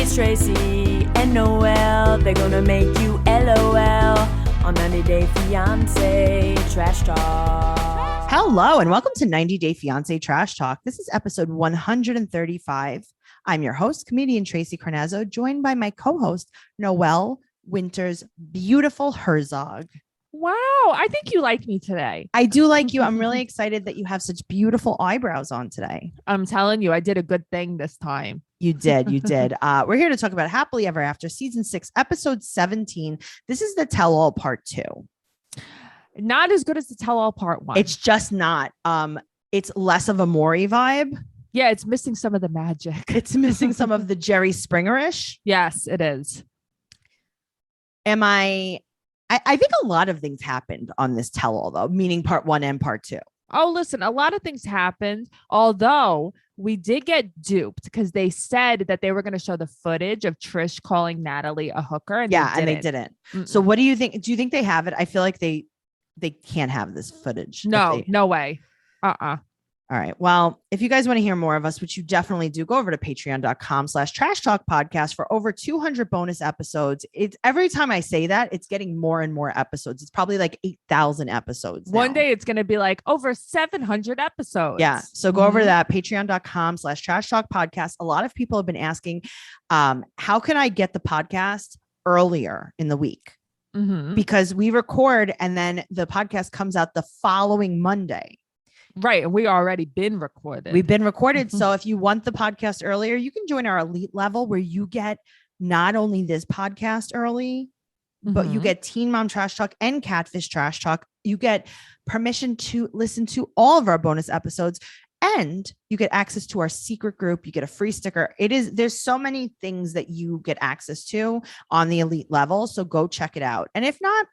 It's Tracey and Noelle. They're gonna make you LOL on 90 Day Fiance Trash Talk. Hello and welcome to 90 Day Fiance Trash Talk. This is episode 135. I'm your host, comedian Tracey Carnazzo, joined by my co-host, Noelle Winter's beautiful Herzog. Wow, I think you like me today. I do like you. I'm really excited that you have such beautiful eyebrows on today. I'm telling you, I did a good thing this time. You did. We're here to talk about Happily Ever After, season 6, episode 17. This is the tell-all part 2. Not as good as the tell-all part 1. It's just not. It's less of a Maury vibe. Yeah, it's missing some of the magic. It's missing some of the Jerry Springer-ish. Yes, it is. I think a lot of things happened on this tell-all, though, meaning part 1 and part 2. Oh, listen, a lot of things happened, although we did get duped because they said that they were going to show the footage of Trish calling Natalie a hooker. And they didn't. Mm-mm. So what do you think? Do you think they have it? I feel like they can't have this footage. No way. All right. Well, if you guys want to hear more of us, which you definitely do, go over to patreon.com/trash talk podcast for over 200 bonus episodes. It's every time I say that, it's getting more and more episodes. It's probably like 8,000 episods. One day it's going to be like over 700 episodes. Yeah. So go over to that patreon.com/trash talk podcast. A lot of people have been asking, how can I get the podcast earlier in the week? Because we record and then the podcast comes out the following Monday. Right. And we already been recorded. We've been recorded. So if you want the podcast earlier, you can join our elite level where you get not only this podcast early, but you get Teen Mom Trash Talk and Catfish Trash Talk. You get permission to listen to all of our bonus episodes and you get access to our secret group. You get a free sticker. There's so many things that you get access to on the elite level. So go check it out. And if not,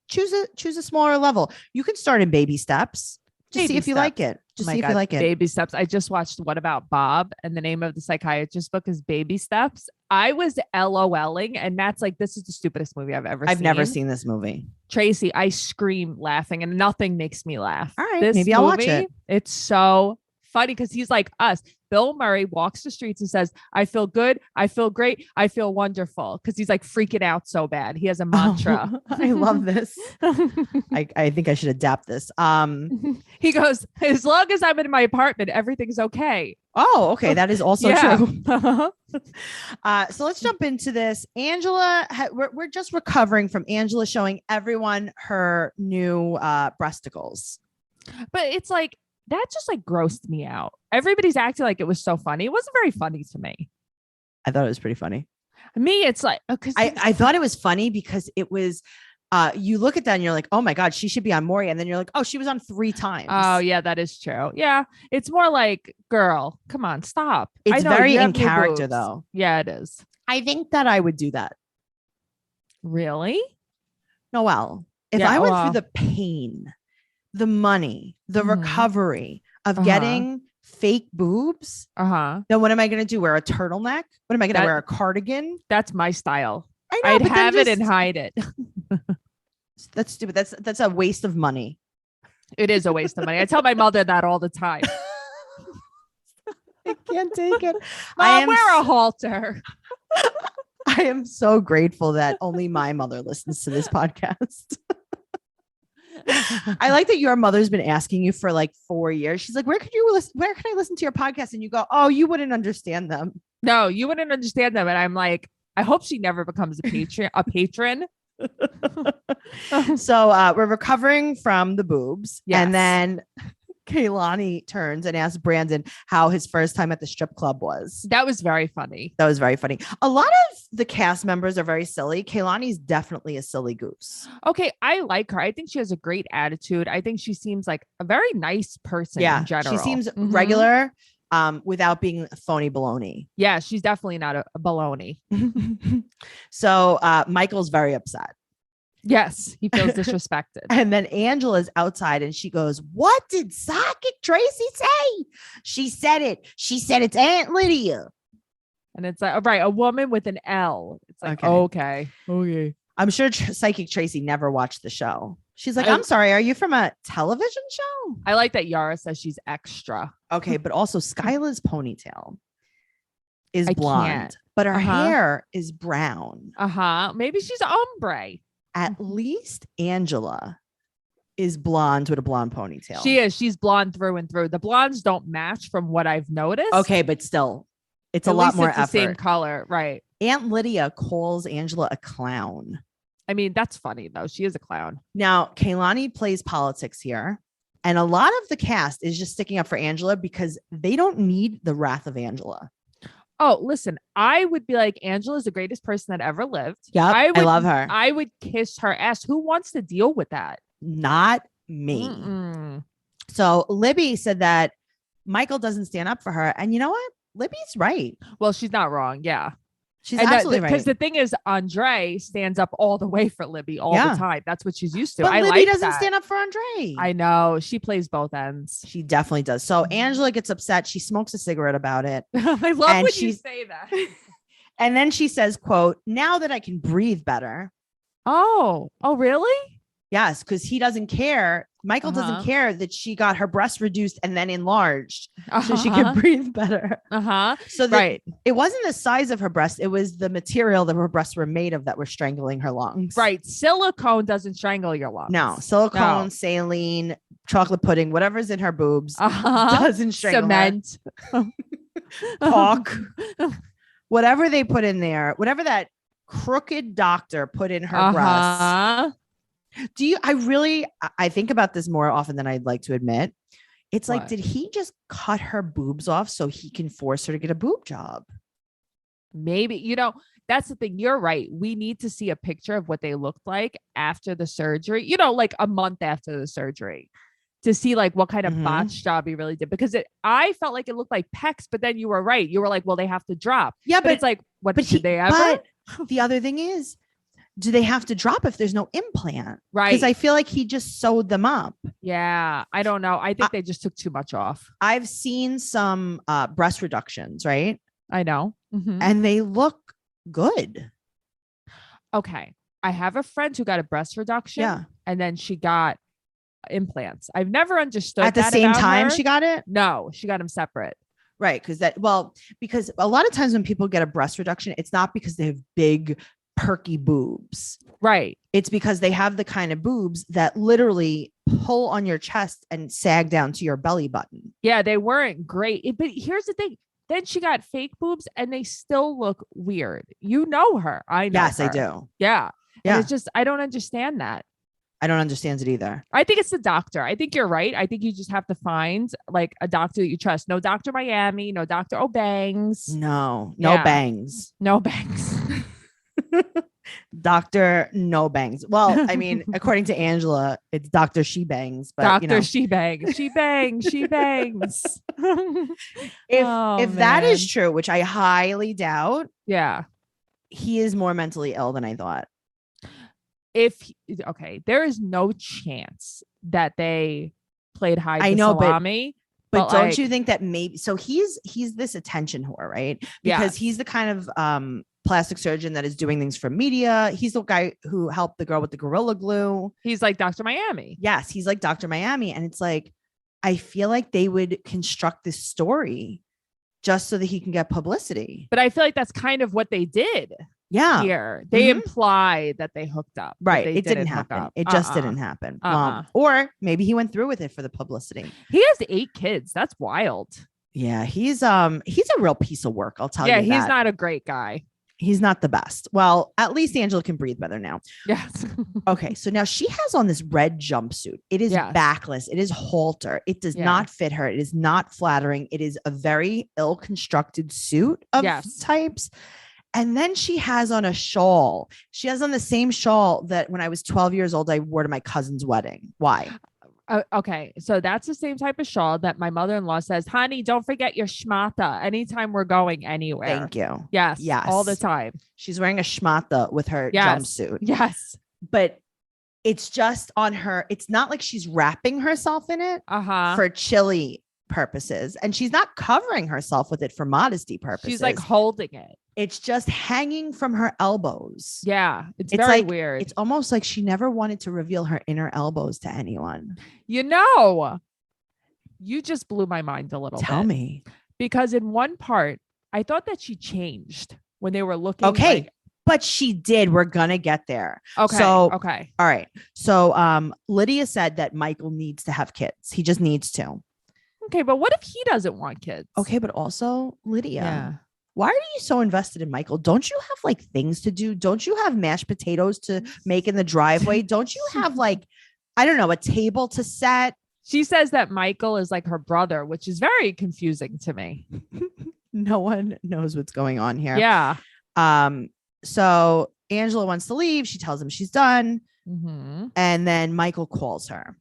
choose a smaller level. You can start in baby steps. Just see if you like it. Baby Steps. I just watched What About Bob? And the name of the psychiatrist book is Baby Steps. I was LOLing and Matt's like, this is the stupidest movie I've ever seen. I've never seen this movie. Tracey, I scream laughing and nothing makes me laugh. All right, maybe I'll watch it. It's so funny because he's like us. Bill Murray walks the streets and says, I feel good. I feel great. I feel wonderful. Because he's like freaking out so bad. He has a mantra. Oh, I love this. I think I should adapt this. He goes, as long as I'm in my apartment, everything's okay. Oh, okay. That is also true. So let's jump into this. Angela, we're just recovering from Angela showing everyone her new breasticles. But it's like, that just like grossed me out. Everybody's acting like it was so funny. It wasn't very funny to me. I thought it was pretty funny. Me, it's like, because I thought it was funny because it was, you look at that and you're like, oh my God, she should be on Maury. And then you're like, oh, she was on 3 times. Oh yeah, that is true. Yeah. It's more like, girl, come on, stop. It's very in character though. Yeah, it is. I think that I would do that. Really? Noelle, if I went through the pain, the money, the recovery of getting fake boobs, then what am I going to do? Wear a turtleneck? What am I going to wear? A cardigan? That's my style. I know, I'd have it and hide it. That's stupid. That's a waste of money. It is a waste of money. I tell my mother that all the time. I can't take it. Mom, wear a halter. I am so grateful that only my mother listens to this podcast. I like that your mother's been asking you for like 4 years. She's like, where can I listen to your podcast? And you go, oh, you wouldn't understand them. No, you wouldn't understand them. And I'm like, I hope she never becomes a patron. So we're recovering from the boobs. Yes. And then Kolini turns and asks Brandon how his first time at the strip club was. That was very funny. That was very funny. A lot of the cast members are very silly. Kolini's definitely a silly goose. Okay, I like her. I think she has a great attitude. I think she seems like a very nice person in general. She seems regular without being phony baloney. Yeah, she's definitely not a baloney. So Michael's very upset. Yes, he feels disrespected. And then Angela's outside and she goes, what did Psychic Tracey say? She said it. She said it's Aunt Lydia. And it's like, all right, a woman with an L. It's like, okay. I'm sure Psychic Tracey never watched the show. She's like, I'm sorry, are you from a television show? I like that Yara says she's extra. Okay, but also Skyla's ponytail is blonde. but her Uh-huh. hair is brown. Maybe she's ombre. At least Angela is blonde with a blonde ponytail. She is. She's blonde through and through. The blondes don't match from what I've noticed. Okay, but still, it's At a lot least more it's the effort. same color, right? Aunt Lydia calls Angela a clown. I mean, that's funny though. She is a clown. Now, Kaylani plays politics here, and a lot of the cast is just sticking up for Angela because they don't need the wrath of Angela. Oh, listen, I would be like, Angela's the greatest person that ever lived. Yeah, I love her. I would kiss her ass. Who wants to deal with that? Not me. So Libby said that Michael doesn't stand up for her. And you know what? Libby's right. Well, she's not wrong. Yeah. She's absolutely right. Because the thing is, Andre stands up all the way for Libby all the time. That's what she's used to. But Libby like doesn't stand up for Andre. I know. She plays both ends. She definitely does. So Angela gets upset. She smokes a cigarette about it. I love when you say that. And then she says, quote, now that I can breathe better. Oh, really? Yes, because he doesn't care. Michael doesn't care that she got her breast reduced and then enlarged so she can breathe better. So it wasn't the size of her breast. It was the material that her breasts were made of that were strangling her lungs. Right. Silicone doesn't strangle your lungs. No. Silicone, saline, chocolate pudding, whatever's in her boobs doesn't strangle cement. Talk. Whatever they put in there, whatever that crooked doctor put in her breasts. I think about this more often than I'd like to admit. It's like, did he just cut her boobs off so he can force her to get a boob job? Maybe, that's the thing. You're right. We need to see a picture of what they looked like after the surgery, like a month after the surgery to see like what kind of botch job he really did. Because I felt like it looked like pecs, but then you were right. You were like, well, they have to drop. Yeah. But it's like, did they ever? But the other thing is, do they have to drop if there's no implant? Right. Because I feel like he just sewed them up. Yeah. I don't know. I think they just took too much off. I've seen some breast reductions, right? I know. And they look good. Okay. I have a friend who got a breast reduction. Yeah. And then she got implants. I've never understood at the same time her. She got it? No, she got them separate. Right. Because a lot of times when people get a breast reduction, it's not because they have big perky boobs. Right. It's because they have the kind of boobs that literally pull on your chest and sag down to your belly button. Yeah, they weren't great. But here's the thing. Then she got fake boobs and they still look weird. You know her. I know. Yes, her. I do. Yeah. Yeah. And it's just, I don't understand that. I don't understand it either. I think it's the doctor. I think you're right. I think you just have to find like a doctor that you trust. No Dr. Miami, no Dr. O'Bangs. No Yeah. bangs. No bangs. Dr. No Bangs. Well, I mean, according to Angela, it's Dr. SheBangs. But Dr. SheBangs. She bangs. She bangs. If that is true, which I highly doubt, yeah, he is more mentally ill than I thought. There is no chance that they played hide I know, salami. But don't you think that maybe so he's this attention whore, right? Because he's the kind of plastic surgeon that is doing things for media. He's the guy who helped the girl with the Gorilla Glue. He's like Dr. Miami. Yes, he's like Dr. Miami. And it's like, I feel like they would construct this story just so that he can get publicity. But I feel like that's kind of what they did. Yeah. Here. They implied that they hooked up. Right. It didn't happen. It just didn't happen. Or maybe he went through with it for the publicity. He has 8 kids. That's wild. Yeah. He's a real piece of work. I'll tell you that. Yeah. He's not a great guy. He's not the best. Well, at least Angela can breathe better now. Yes. Okay. So now she has on this red jumpsuit. It is backless. It is halter. It does not fit her. It is not flattering. It is a very ill-constructed suit of types. And then she has on a shawl. She has on the same shawl that when I was 12 years old, I wore to my cousin's wedding. Why? Okay. So that's the same type of shawl that my mother-in-law says, honey, don't forget your schmata anytime we're going anywhere. Thank you. Yes. All the time. She's wearing a schmata with her jumpsuit. Yes. But it's just on her. It's not like she's wrapping herself in it for chilly purposes. And she's not covering herself with it for modesty purposes. She's like holding it. It's just hanging from her elbows. Yeah. It's very like, weird. It's almost like she never wanted to reveal her inner elbows to anyone. You just blew my mind a little bit. Tell me. Because in one part, I thought that she changed. when they were looking. Okay. Like, but she did. We're going to get there. okay. So, okay. All right. So Lydia said that Michael needs to have kids. He just needs to. Okay. But what if he doesn't want kids? Okay. But also, Lydia, Yeah. why are you so invested in Michael? Don't you have like things to do? Don't you have mashed potatoes to make in the driveway? Don't you have like, I don't know, a table to set? She says that Michael is like her brother, which is very confusing to me. No one knows what's going on here. Yeah. So Angela wants to leave. She tells him she's done. Mm-hmm. And then Michael calls her.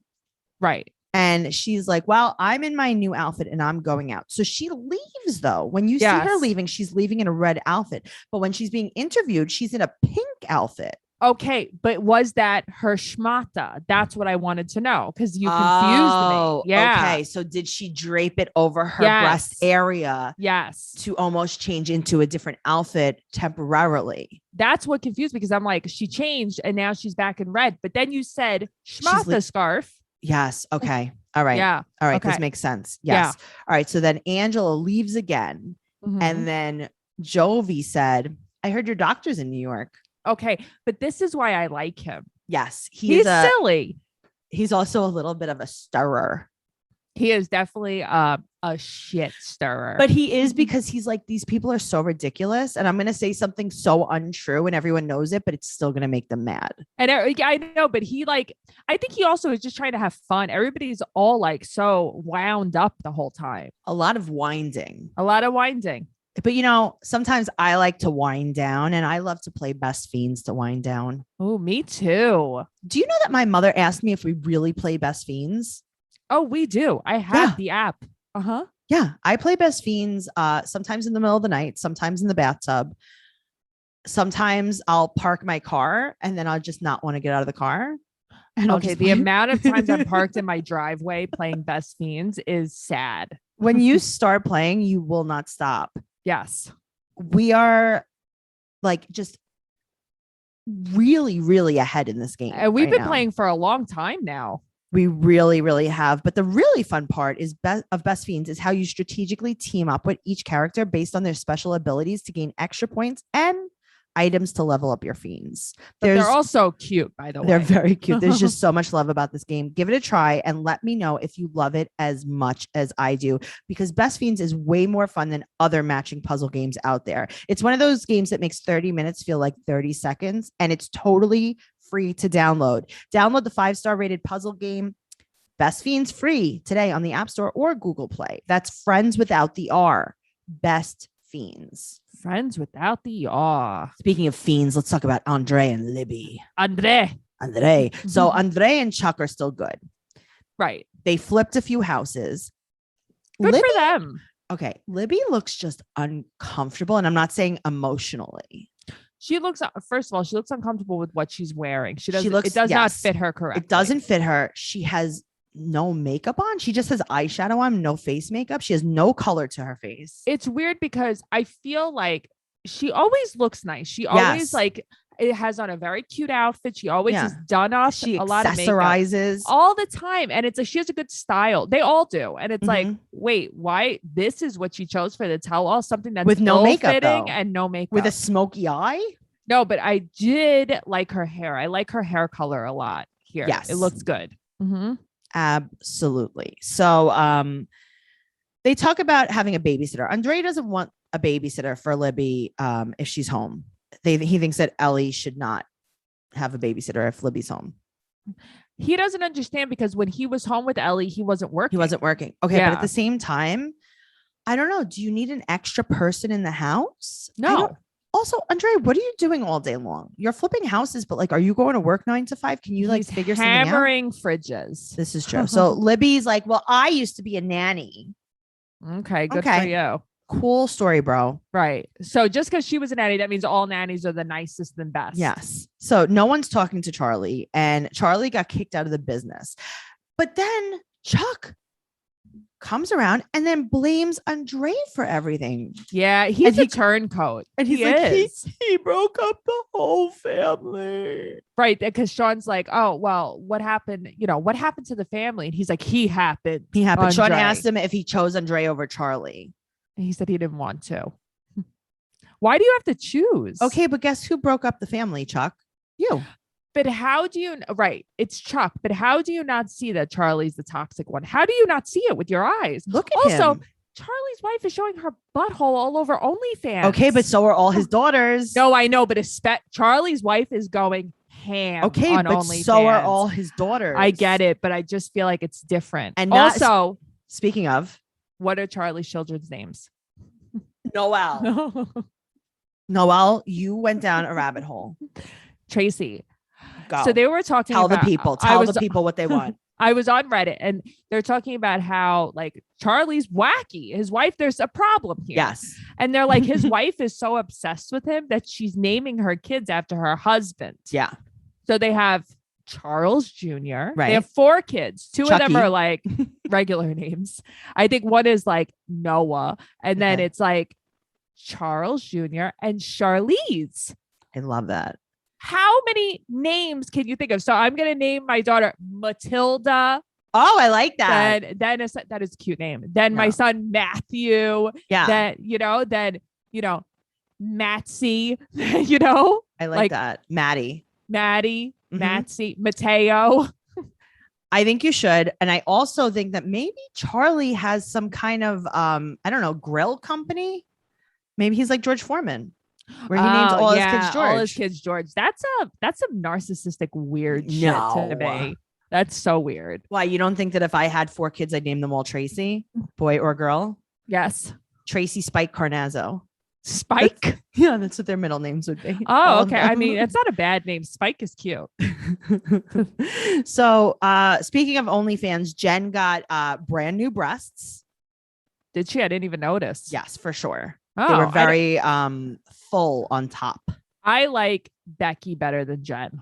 Right. And she's like, well, I'm in my new outfit and I'm going out. So she leaves, though. When you see her leaving, she's leaving in a red outfit. But when she's being interviewed, she's in a pink outfit. Okay. But was that her schmata? That's what I wanted to know because you confused me. Yeah. Okay. So did she drape it over her breast area? Yes. To almost change into a different outfit temporarily? That's what confused me because I'm like, she changed and now she's back in red. But then you said schmata scarf. Yes. Okay. All right. Yeah. All right. Okay. This makes sense. Yes. Yeah. All right. So then Angela leaves again. Mm-hmm. And then Jovi said, I heard your doctor's in New York. Okay. But this is why I like him. Yes. He's silly. He's also a little bit of a stirrer. He is definitely a shit stirrer. But he is because he's like, these people are so ridiculous. And I'm going to say something so untrue and everyone knows it, but it's still going to make them mad. And I know, but I think he also is just trying to have fun. Everybody's all like so wound up the whole time. A lot of winding. But sometimes I like to wind down and I love to play Best Fiends to wind down. Oh, me too. Do you know that my mother asked me if we really play Best Fiends? Oh, we do. I have the app. Uh-huh. Yeah. I play Best Fiends sometimes in the middle of the night, sometimes in the bathtub. Sometimes I'll park my car and then I'll just not want to get out of the car. And okay. The amount of times I'm parked in my driveway playing Best Fiends is sad. When you start playing, you will not stop. Yes. We are like just really, really ahead in this game. And we've been playing for a long time now. We really, really have. But the really fun part is of Best Fiends is how you strategically team up with each character based on their special abilities to gain extra points and items to level up your fiends. They're also cute, by the way. They're very cute. There's just so much love about this game. Give it a try and let me know if you love it as much as I do, because Best Fiends is way more fun than other matching puzzle games out there. It's one of those games that makes 30 minutes feel like 30 seconds, and it's totally free to download. Download the 5-star rated puzzle game Best Fiends free today on the App Store or Google Play. That's friends without the R. Best Fiends. Friends without the R. Speaking of fiends, let's talk about Andre and Libby. Andre. So Andre and Chuck are still good. Right. They flipped a few houses. Good for them. Okay. Libby looks just uncomfortable. And I'm not saying emotionally. She looks, first of all, she looks uncomfortable with what she's wearing. It does not fit her correctly. It doesn't fit her. She has no makeup on. She just has eyeshadow on, no face makeup. She has no color to her face. It's weird because I feel like she always looks nice. She always it has on a very cute outfit. She always has done up a lot of makeup all the time. And it's like, she has a good style. They all do. And it's like, wait, why? This is what she chose for the tell-all, something that's with no makeup though. And no makeup. With a smoky eye? No, but I did like her hair. I like her hair color a lot here. Yes. It looks good. Mm-hmm. Absolutely. So they talk about having a babysitter. Andre doesn't want a babysitter for Libby if she's home. He thinks that Ellie should not have a babysitter if Libby's home. He doesn't understand because when he was home with Ellie, he wasn't working. Okay. But at the same time, I don't know. Do you need an extra person in the house? No. Also, Andre, what are you doing all day long? You're flipping houses, but like, are you going to work 9 to 5? Can you figure something out? Hammering fridges. This is true. So Libby's like, well, I used to be a nanny. Okay. Good for you. Cool story, bro. Right. So just because she was a nanny, that means all nannies are the nicest and best. Yes. So no one's talking to Charlie, and Charlie got kicked out of the business. But then Chuck comes around and then blames Andre for everything. Yeah, he's a turncoat. And he's like, he broke up the whole family. Right. Because Sean's like, oh, well, what happened? What happened to the family? And he's like, he happened. Andre. Sean asked him if he chose Andre over Charlie. And he said he didn't want to. Why do you have to choose? Okay, but guess who broke up the family, Chuck? You. But how do you, right? It's Chuck, but how do you not see that Charlie's the toxic one? How do you not see it with your eyes? Look at also, him. Charlie's wife is showing her butthole all over OnlyFans. Okay, but so are all his daughters. No, I know, but Charlie's wife is going ham. Okay, on but OnlyFans. so are all his daughters. I get it, but I just feel like it's different. And also, speaking of, what are Charlie's children's names? Noelle. Noelle, you went down a rabbit hole. Tracy. Go. So they were talking Tell about, the people what they want. I was on Reddit and they're talking about how like Charlie's wacky. His wife, there's a problem here. Yes. And they're like, his wife is so obsessed with him that she's naming her kids after her husband. Yeah. So they have Charles Jr. Right. They have 4 kids. 2 Chucky. of them are like regular names. I think one is like Noah. And then it's like Charles Jr. and Charlize. I love that. How many names can you think of? So I'm going to name my daughter Matilda. Oh, I like that. Then that is a cute name. Then my son Matthew. Yeah. Then Matsy. I like that. Maddie, Matsy, Mateo. I think you should. And I also think that maybe Charlie has some kind of grill company. Maybe he's like George Foreman. Where he names all his kids George. All his kids George. That's some narcissistic weird shit to me. That's so weird. Why, you don't think that if I had 4 kids, I'd name them all Tracy, boy or girl? Yes. Tracy Spike Carnazzo. Spike? Yeah, that's what their middle names would be. Oh, okay. I mean, it's not a bad name. Spike is cute. So speaking of OnlyFans, Jen got brand new breasts. Did she? I didn't even notice. Yes, for sure. Oh, they were very full on top. I like Becky better than Jen.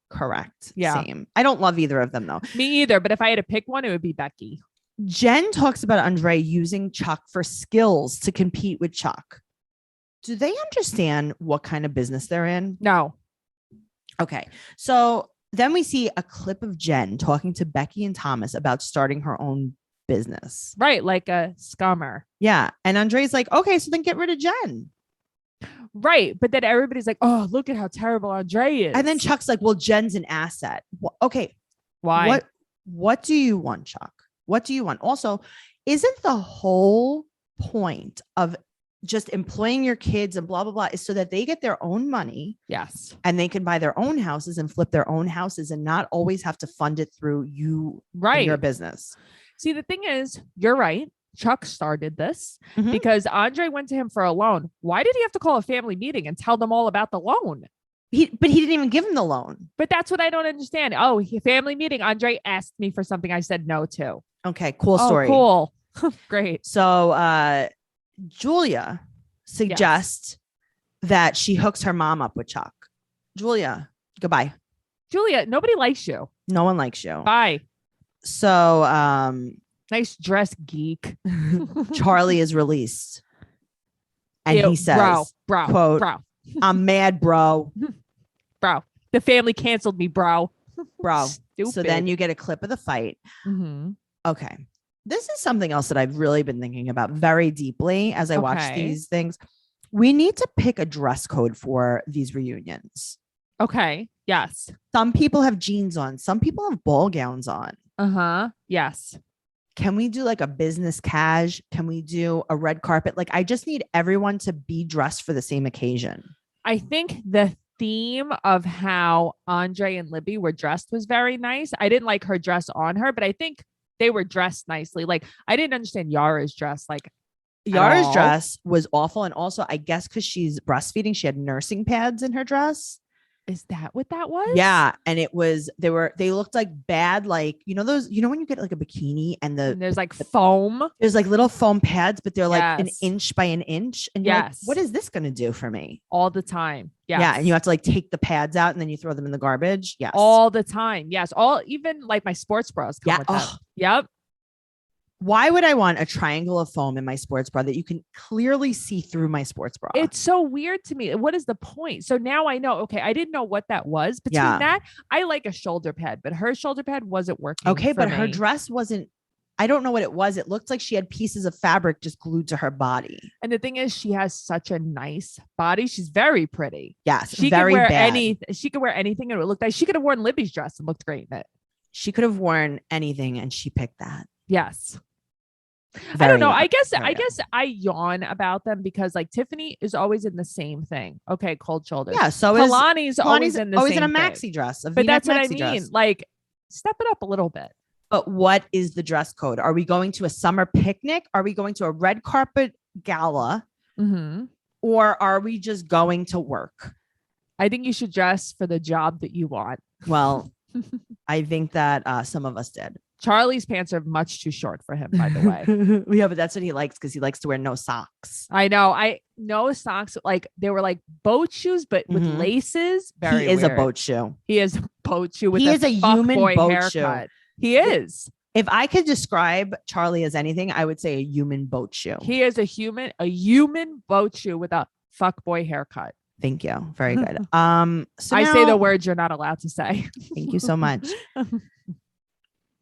Correct. Yeah. Same. I don't love either of them though. Me either. But if I had to pick one, it would be Becky. Jen talks about Andre using Chuck for skills to compete with Chuck. Do they understand what kind of business they're in? No. Okay. So then we see a clip of Jen talking to Becky and Thomas about starting her own business. Right. Like a scummer. Yeah. And Andre's like, okay, so then get rid of Jen. Right. But then everybody's like, oh, look at how terrible Andre is. And then Chuck's like, well, Jen's an asset. Okay. Why? What do you want, Chuck? What do you want? Also, isn't the whole point of just employing your kids and blah, blah, blah is so that they get their own money? Yes. And they can buy their own houses and flip their own houses and not always have to fund it through you and your business. See, the thing is, you're right. Chuck started this because Andre went to him for a loan. Why did he have to call a family meeting and tell them all about the loan? But he didn't even give him the loan. But that's what I don't understand. Oh, family meeting. Andre asked me for something I said no to. Okay, cool story. Cool. Great. So Julia suggests that she hooks her mom up with Chuck. Julia, goodbye. Julia, nobody likes you. No one likes you. Bye. So nice dress, geek. Charlie is released. And he says, quote, I'm mad, bro. Bro, the family canceled me, bro. Bro. Stupid. So then you get a clip of the fight. Okay. This is something else that I've really been thinking about very deeply as I watch these things. We need to pick a dress code for these reunions. Okay. Yes. Some people have jeans on. Some people have ball gowns on. Yes. Can we do like a business cash? Can we do a red carpet? Like, I just need everyone to be dressed for the same occasion. I think the theme of how Andre and Libby were dressed was very nice. I didn't like her dress on her, but I think they were dressed nicely. Like, I didn't understand Yara's dress. Like, Yara's dress was awful. And also, I guess because she's breastfeeding, she had nursing pads in her dress. Is that what that was? Yeah. And they looked like bad, like, those, when you get like a bikini and there's like foam. There's like little foam pads, but they're like an inch by an inch. And you're like, Yes. what is this going to do for me? All the time. Yes. Yeah. And you have to like take the pads out and then you throw them in the garbage. Yes. All the time. Yes. Even like my sports bras come with that. Yep. Why would I want a triangle of foam in my sports bra that you can clearly see through my sports bra? It's so weird to me. What is the point? So now I know, okay, I didn't know what that was. Between that, I like a shoulder pad, but her shoulder pad wasn't working. Okay, but me. her dress wasn't I don't know what it was. It looked like she had pieces of fabric just glued to her body. And the thing is, she has such a nice body. She's very pretty. Yes, She very could wear bad. She could wear anything and it would look like she could have worn Libby's dress and looked great in it. She could have worn anything and she picked that. Yes. I Very don't know. good. I guess Very good. I yawn about them because like Tiffany is always in the same thing. Okay, cold shoulders. Yeah, so is Kalani's always in the always same in a thing. maxi dress. But that's what I maxi mean. dress. Like, step it up a little bit. But what is the dress code? Are we going to a summer picnic? Are we going to a red carpet gala? Mm-hmm. Or are we just going to work? I think you should dress for the job that you want. Well, I think that some of us did. Charlie's pants are much too short for him, by the way. Yeah, but that's what he likes because he likes to wear no socks. I know. I know socks, like they were like boat shoes, but with laces. Very he is weird. a boat shoe. He is a boat shoe with He is a human boy boat haircut. shoe. He is. If I could describe Charlie as anything, I would say a human boat shoe. He is a human boat shoe with a fuckboy haircut. Thank you. Very good. So I say the words you're not allowed to say. Thank you so much.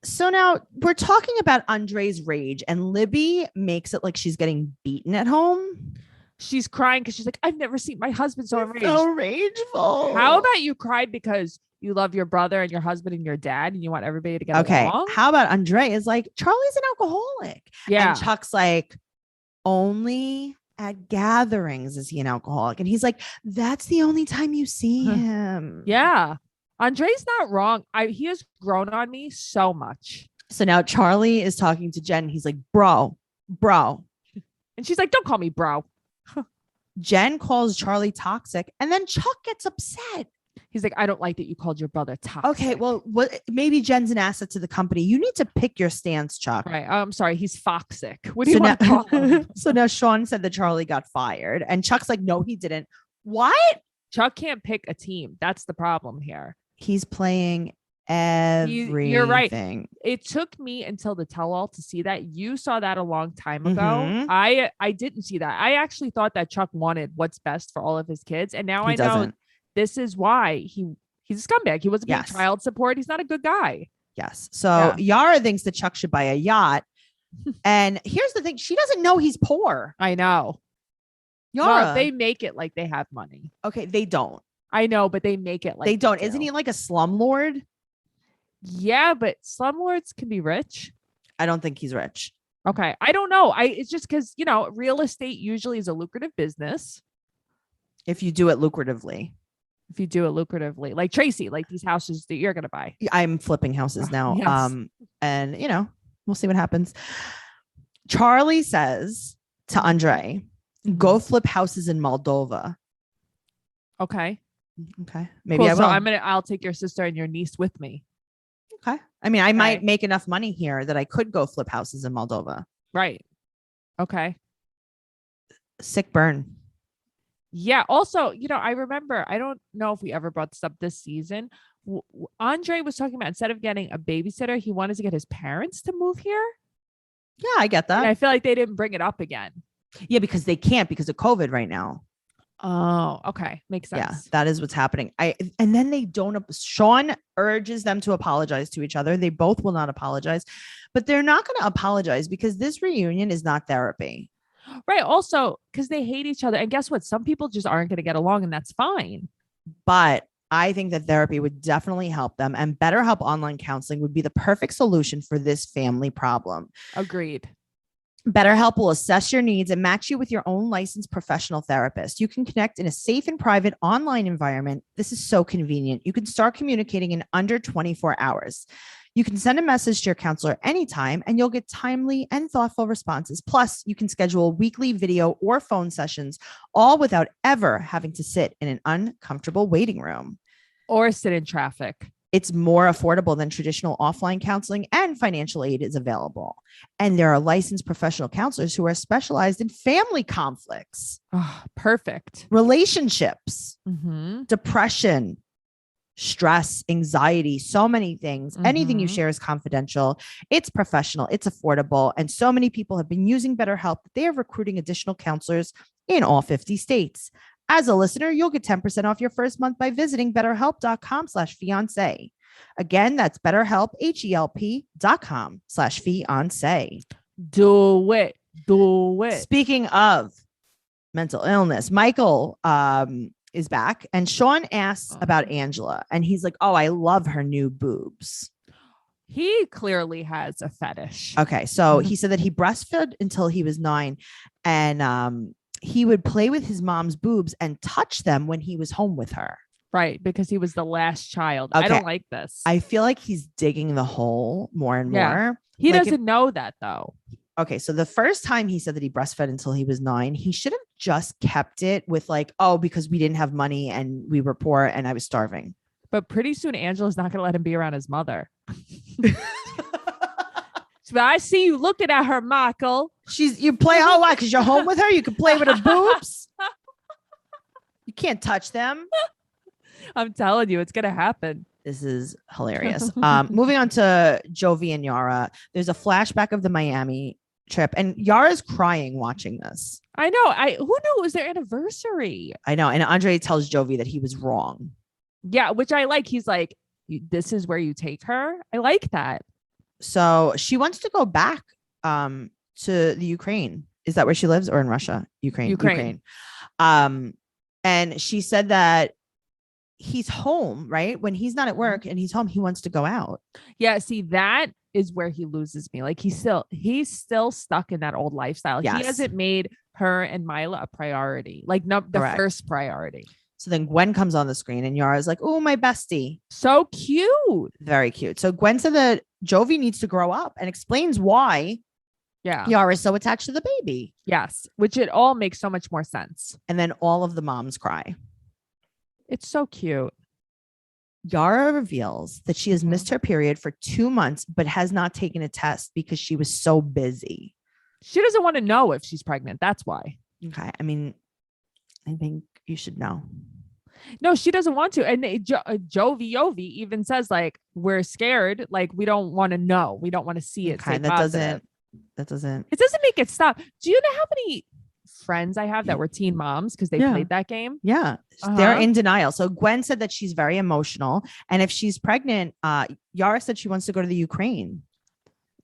So now we're talking about Andre's rage, and Libby makes it like she's getting beaten at home. She's crying because she's like, I've never seen my husband so enraged. So rageful. How about you cried because you love your brother and your husband and your dad and you want everybody to get along? How about Andre is like, Charlie's an alcoholic. Yeah. And Chuck's like, only at gatherings is he an alcoholic. And he's like, that's the only time you see him. Yeah. Andre's not wrong. He has grown on me so much. So now Charlie is talking to Jen. He's like, bro. And she's like, don't call me bro. Jen calls Charlie toxic. And then Chuck gets upset. He's like, I don't like that you called your brother toxic. Okay, well, maybe Jen's an asset to the company. You need to pick your stance, Chuck. Right. I'm sorry. He's foxic. What do you want to call him? So now Sean said that Charlie got fired. And Chuck's like, no, he didn't. What? Chuck can't pick a team. That's the problem here. He's playing everything. You're right. It took me until the tell-all to see that. You saw that a long time ago. Mhm. I didn't see that. I actually thought that Chuck wanted what's best for all of his kids. And now I know doesn't. This is why he's a scumbag. He wasn't paying child support. He's not a good guy. Yes. So Yara thinks that Chuck should buy a yacht. And here's the thing. She doesn't know he's poor. I know. Yara. Well, they make it like they have money. Okay. They don't. I know, but they make it like they don't. Isn't he like a slumlord? Yeah, but slumlords can be rich. I don't think he's rich. Okay. I don't know. It's just because, real estate usually is a lucrative business. If you do it lucratively. Like Tracey, like these houses that you're going to buy. I'm flipping houses now. Yes. And we'll see what happens. Charlie says to Andre, go flip houses in Moldova. Okay. Maybe cool. I will. So I'll take your sister and your niece with me. Okay. I mean, I might make enough money here that I could go flip houses in Moldova. Right. Okay. Sick burn. Yeah. Also, I remember, I don't know if we ever brought this up this season. Andre was talking about instead of getting a babysitter, he wanted to get his parents to move here. Yeah, I get that. And I feel like they didn't bring it up again. Yeah, because they can't because of COVID right now. Oh, okay. Makes sense. Yeah, that is what's happening. And then they don't. Sean urges them to apologize to each other. They both will not apologize, but they're not going to apologize because this reunion is not therapy. Right. Also, because they hate each other. And guess what? Some people just aren't going to get along, and that's fine. But I think that therapy would definitely help them, and BetterHelp online counseling would be the perfect solution for this family problem. Agreed. BetterHelp will assess your needs and match you with your own licensed professional therapist. You can connect in a safe and private online environment. This is so convenient. You can start communicating in under 24 hours. You can send a message to your counselor anytime, and you'll get timely and thoughtful responses. Plus, you can schedule weekly video or phone sessions, all without ever having to sit in an uncomfortable waiting room. Or sit in traffic. It's more affordable than traditional offline counseling, and financial aid is available. And there are licensed professional counselors who are specialized in family conflicts, perfect, relationships, mm-hmm. depression, stress, anxiety, so many things. Mm-hmm. Anything you share is confidential. It's professional. It's affordable. And so many people have been using BetterHelp that they are recruiting additional counselors in all 50 states. As a listener, you'll get 10% off your first month by visiting betterhelp.com/fiance. Again, that's BetterHelp, HELP.com/fiance. Do it. Do it. Speaking of mental illness, Michael is back, and Sean asks about Angela, and he's like, oh, I love her new boobs. He clearly has a fetish. Okay, so he said that he breastfed until he was 9, and he would play with his mom's boobs and touch them when he was home with her. Right, because he was the last child. Okay. I don't like this. I feel like he's digging the hole more and more. He Like, doesn't know that though. Okay, so the first time he said that he breastfed until he was 9, he should have just kept it with like, oh, because we didn't have money and we were poor and I was starving. But pretty soon Angela's not going to let him be around his mother. So I see you looking at her, Michael. You play, oh, why? Because you're home with her? You can play with her boobs? You can't touch them. I'm telling you, it's going to happen. This is hilarious. Moving on to Jovi and Yara. There's a flashback of the Miami trip, and Yara's crying watching this. I know. Who knew it was their anniversary? I know. And Andre tells Jovi that he was wrong. Yeah, which I like. He's like, this is where you take her. I like that. So she wants to go back to the Ukraine. Is that where she lives, or in Russia? Ukraine. And she said that he's home, right? When he's not at work and he's home, he wants to go out. Yeah, see, that is where he loses me. Like he's still stuck in that old lifestyle. Yes. He hasn't made her and Mila a priority. Like the Correct. first priority. So then Gwen comes on the screen and Yara's like, oh, my bestie. So cute. Very cute. So Gwen said that Jovi needs to grow up and explains why Yara's so attached to the baby. Yes, which it all makes so much more sense. And then all of the moms cry. It's so cute. Yara reveals that she has missed her period for 2 months, but has not taken a test because she was so busy. She doesn't want to know if she's pregnant. That's why. Okay. I mean, I think you should know. No, she doesn't want to. And Jovi even says, like, we're scared. Like, we don't want to know. We don't want to see it. Okay, that doesn't. It doesn't make it stop. Do you know how many friends I have that were teen moms because they played that game? Yeah. They're in denial. So Gwen said that she's very emotional. And if she's pregnant, Yara said she wants to go to the Ukraine.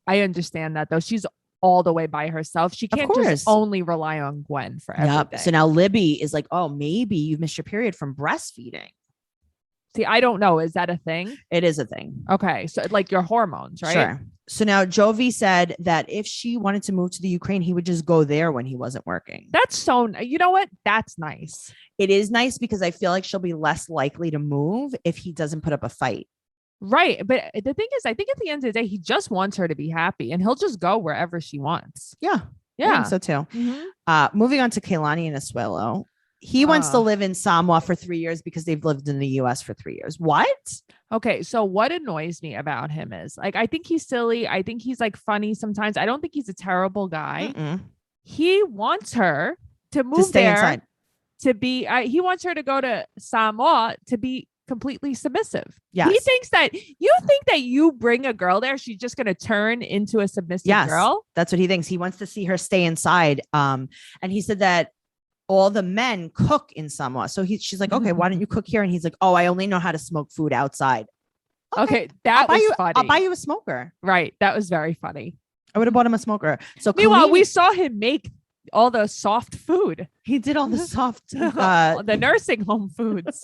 I understand that though. She's all the way by herself. She can't just only rely on Gwen for everything. So now Libby is like, oh, maybe you've missed your period from breastfeeding. See, I don't know. Is that a thing? It is a thing. Okay. So like your hormones, right? Sure. So now Jovi said that if she wanted to move to the Ukraine, he would just go there when he wasn't working. That's so, you know what? That's nice. It is nice because I feel like she'll be less likely to move if he doesn't put up a fight. Right. But the thing is, I think at the end of the day, he just wants her to be happy and he'll just go wherever she wants. Yeah. Yeah. I think so too. Mm-hmm. Moving on to Kehlani and Asuelo. He wants to live in Samoa for 3 years because they've lived in the US for 3 years. What? Okay. So what annoys me about him is like, I think he's silly. I think he's like funny sometimes. I don't think he's a terrible guy. He wants her to move stay there inside. To be, he wants her to go to Samoa to be completely submissive. Yes. He thinks that you bring a girl there, she's just going to turn into a submissive girl. That's what he thinks. He wants to see her stay inside. And he said that all the men cook in Samoa. So she's like, okay, why don't you cook here? And he's like, oh, I only know how to smoke food outside. Okay. That was funny. I'll buy you a smoker. Right. That was very funny. I would have bought him a smoker. So meanwhile, we saw him make all the soft food. He did all the soft, the nursing home foods.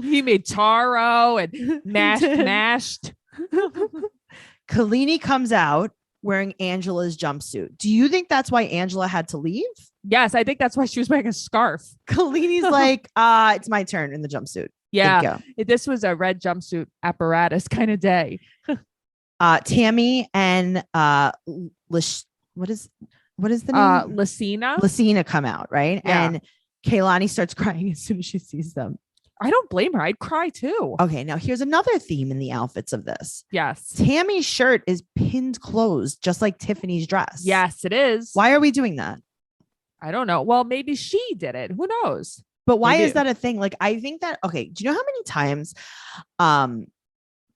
He made taro and mashed. Kolini comes out wearing Angela's jumpsuit. Do you think that's why Angela had to leave? Yes, I think that's why she was wearing a scarf. Kolini's like, it's my turn in the jumpsuit. Yeah, this was a red jumpsuit apparatus kind of day. Tammy and what is the name? Lacina come out, right? Yeah. And Kehlani starts crying as soon as she sees them. I don't blame her. I'd cry too. Okay, now here's another theme in the outfits of this. Yes. Tammy's shirt is pinned closed, just like Tiffany's dress. Yes, it is. Why are we doing that? I don't know. Well, maybe she did it. Who knows? But why is that a thing? Like, I think that, okay, do you know how many times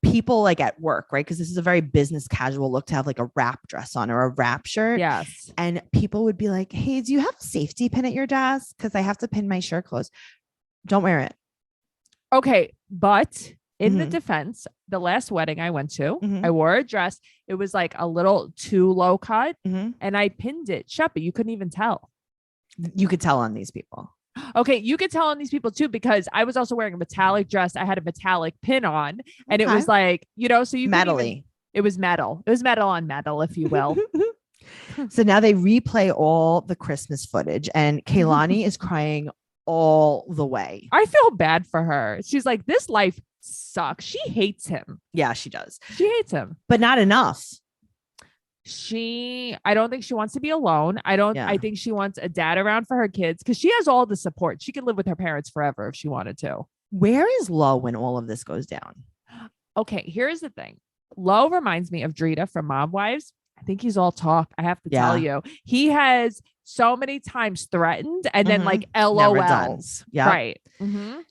people like at work, right? Because this is a very business casual look to have like a wrap dress on or a wrap shirt. Yes. And people would be like, hey, do you have a safety pin at your desk? Because I have to pin my shirt closed. Don't wear it. Okay. But In the defense, the last wedding I went to, Mhm. I wore a dress. It was like a little too low cut Mhm. and I pinned it shut, but you couldn't even tell. You could tell on these people. Okay, you could tell on these people too, because I was also wearing a metallic dress. I had a metallic pin on, and it Okay. was like, so you couldn't Metally. even, it was metal. It was metal on metal, if you will. So now they replay all the Christmas footage, and Kaylani is crying all the way. I feel bad for her. She's like, this life sucks. She hates him. Yeah, she does. She hates him. But not enough. I don't think she wants to be alone. I think she wants a dad around for her kids because she has all the support. She could live with her parents forever if she wanted to. Where is Lo when all of this goes down? Okay, here's the thing. Lo reminds me of Drita from Mob Wives. I think he's all talk. I have to tell you. He has so many times threatened and then like LOL. Never done. Yeah. Right.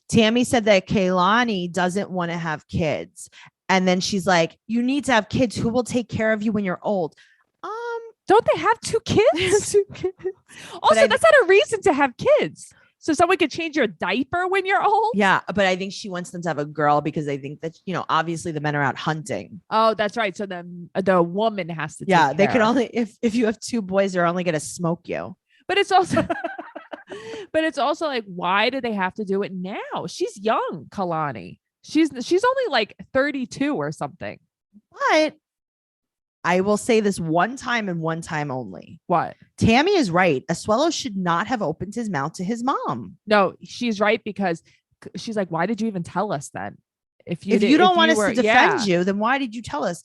Tammy said that Kaylani doesn't want to have kids. And then she's like, you need to have kids. Who will take care of you when you're old? Don't they have 2 kids? Also, that's not a reason to have kids. So someone could change your diaper when you're old. Yeah. But I think she wants them to have a girl because they think that, obviously the men are out hunting. Oh, that's right. So then the woman has to. Yeah. Take They care. could only, if you have 2 boys, they're only going to smoke you. But it's also, like, why do they have to do it now? She's young, Kalani. She's only like 32 or something. But I will say this one time and one time only. What? Tammy is right. Asuelo should not have opened his mouth to his mom. No, she's right because she's like, why did you even tell us then? If you don't want us to defend you, then why did you tell us?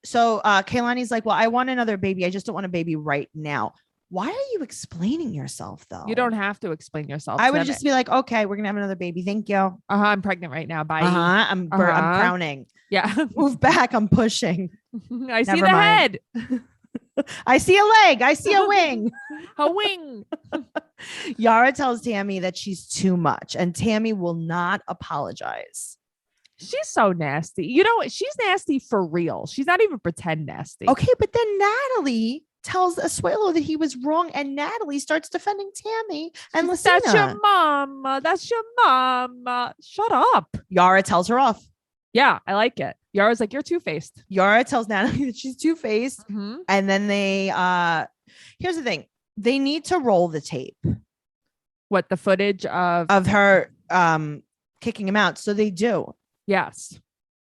So Kaylani's like, well, I want another baby. I just don't want a baby right now. Why are you explaining yourself though? You don't have to explain yourself. I would just be like, okay, we're going to have another baby. Thank you. I'm pregnant right now. Bye. I'm crowning. Yeah. Move back. I'm pushing. I see the head. I see a leg. I see a wing. A wing. Yara tells Tammy that she's too much and Tammy will not apologize. She's so nasty. She's nasty for real. She's not even pretend nasty. Okay, but then Natalie tells Asuelo that he was wrong and Natalie starts defending Tammy and Lucina. That's your mom. That's your mom. Shut up. Yara tells her off. Yeah, I like it. Yara's like, you're two-faced. Yara tells Natalie that she's two-faced. And then they, here's the thing. They need to roll the tape. What, the footage of her kicking him out. So they do. Yes.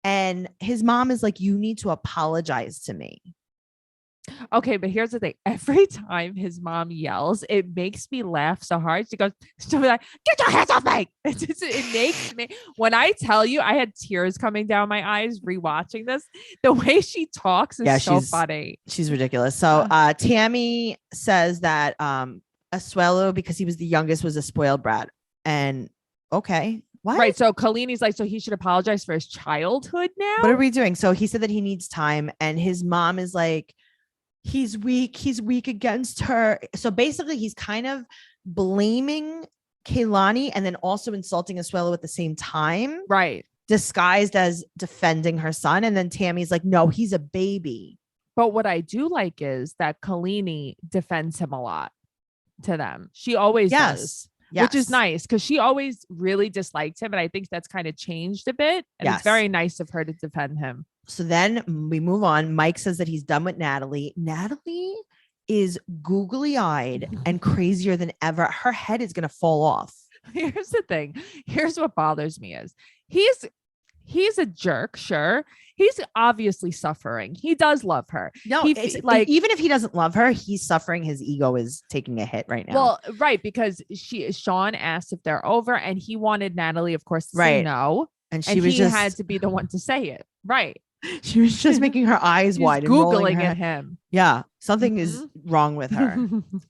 And his mom is like, you need to apologize to me. Okay, but here's the thing. Every time his mom yells, it makes me laugh so hard. She'll be like, get your hands off me. It makes me, when I tell you, I had tears coming down my eyes rewatching this. The way she talks is so funny. She's ridiculous. So Tammy says that Asuelo, because he was the youngest, was a spoiled brat. And okay. What? Right. So Kolini's like, so he should apologize for his childhood now? What are we doing? So he said that he needs time. And his mom is like, he's weak against her. So basically he's kind of blaming Kaylani and then also insulting Asuelo at the same time. Right. Disguised as defending her son. And then Tammy's like, no, he's a baby. But what I do like is that Kolini defends him a lot to them. She always does. Yes. Which is nice because she always really disliked him. And I think that's kind of changed a bit. And it's very nice of her to defend him. So then we move on. Mike says that he's done with Natalie. Natalie is googly eyed and crazier than ever. Her head is going to fall off. Here's the thing. Here's what bothers me is he's a jerk. Sure. He's obviously suffering. He does love her. No, it's like, even if he doesn't love her, he's suffering. His ego is taking a hit right now. Well, right. Because Sean asked if they're over and he wanted Natalie, of course, to say no. And he had to be the one to say it. Right. She was just making her eyes wide and Googling at him. Yeah. Something is wrong with her.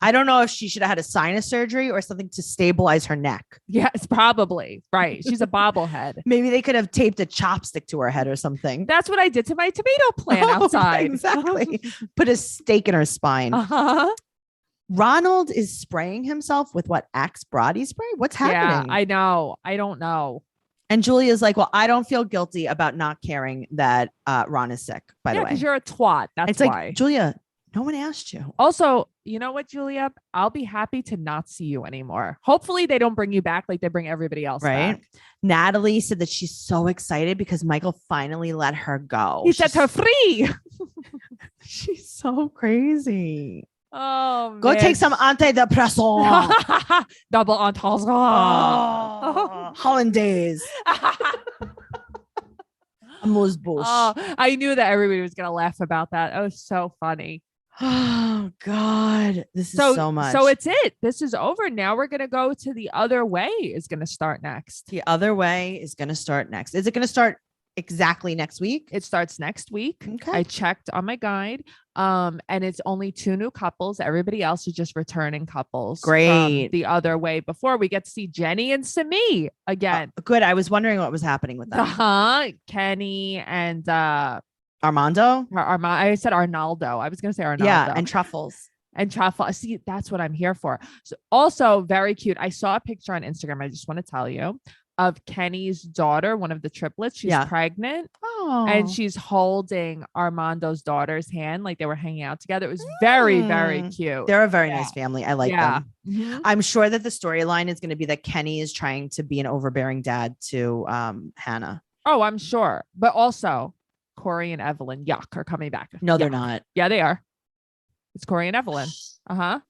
I don't know if she should have had a sinus surgery or something to stabilize her neck. Yes, probably. Right. She's a bobblehead. Maybe they could have taped a chopstick to her head or something. That's what I did to my tomato plant outside. Exactly. Put a stake in her spine. Ronald is spraying himself with what? Axe body spray? What's happening? Yeah, I know. I don't know. And Julia's like, well, I don't feel guilty about not caring that Ron is sick, by the way. Because you're a twat. That's it's why. Like, Julia, No one asked you. Also, you know what, Julia? I'll be happy to not see you anymore. Hopefully they don't bring you back like they bring everybody else Right. back. Natalie said that she's so excited because Michael finally let her go. He set her free. She's so crazy. Oh, Go man. take some antidepressant. Double entendre. Oh, hollandaise. Amuse-bouche. Oh, I knew that everybody was going to laugh about that. That was so funny. Oh God, this is so much. So it's it. This is over. Now we're going to go to The Other Way is going to start next. The Other Way is going to start next. Is it going to start exactly next week? It starts next week. Okay. I checked on my guide. And it's only 2 new couples. Everybody else is just returning couples. Great. From The Other Way. Before we get to see Jenny and Simi again. Good. I was wondering what was happening with them. Kenny and Armando. I said Arnaldo. I was going to say Arnaldo. Yeah, and Truffles. And truffle. See, that's what I'm here for. So also very cute. I saw a picture on Instagram. I just want to tell you of Kenny's daughter, one of the triplets. She's pregnant. Oh. And she's holding Armando's daughter's hand, like they were hanging out together. It was very, very cute. They're a very nice family. I like them. Mm-hmm. I'm sure that the storyline is going to be that Kenny is trying to be an overbearing dad to Hannah. Oh, I'm sure. But also Corey and Evelyn, are coming back. No, they're not. Yeah, they are. It's Corey and Evelyn. I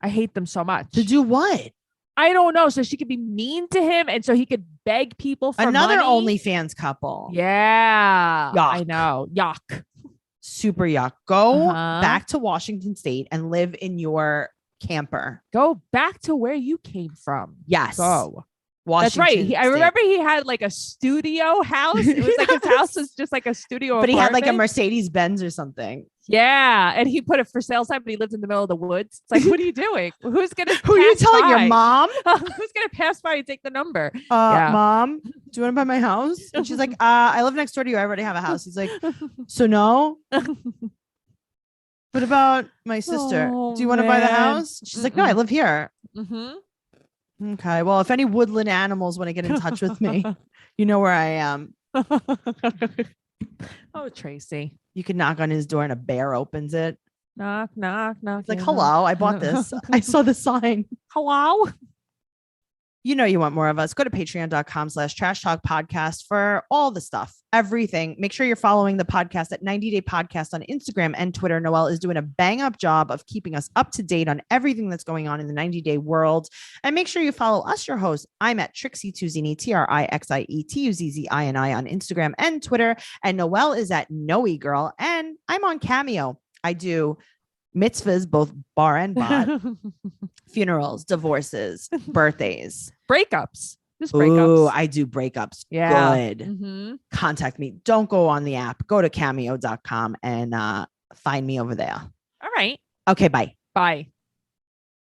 hate them so much. To do what? I don't know. So she could be mean to him, and so he could beg people for another money. OnlyFans couple. Yeah, yuck. I know. Yuck. Super yuck. Go back to Washington State and live in your camper. Go back to where you came from. Yes. Go. Washington That's right. I State. remember he had like a studio house. It was like his house was just like a studio. But he had like a apartment. Mercedes Benz or something. Yeah, and he put it for sale sign, but he lived in the middle of the woods. It's like, what are you doing? Who's gonna? Who are you telling your mom? Who's gonna pass by and take the number? Mom, do you want to buy my house? And she's like, I live next door to you. I already have a house. He's like, so no. What about my sister? Oh, do you want to buy the house? She's like, no, I live here. Mm-hmm. Okay. Well, if any woodland animals want to get in touch with me, you know where I am. Oh, Tracey. You can knock on his door and a bear opens it. Knock, knock, knock. It's like, hello, I bought this. I saw the sign. Hello. You know you want more of us. Go to patreon.com/trash talk podcast for all the stuff, everything. Make sure you're following the podcast at 90 Day Podcast on Instagram and Twitter. Noelle is doing a bang up job of keeping us up to date on everything that's going on in the 90 Day world. And make sure you follow us, your host. I'm at Trixie Tuzini, TRIXIE on Instagram and Twitter. And Noelle is at Noe Girl. And I'm on Cameo. I do mitzvahs, both bar and bot, funerals, divorces, birthdays, breakups. Just breakups. Ooh, I do breakups. Yeah. Good. Mm-hmm. Contact me. Don't go on the app. Go to cameo.com and find me over there. All right. Okay. Bye. Bye.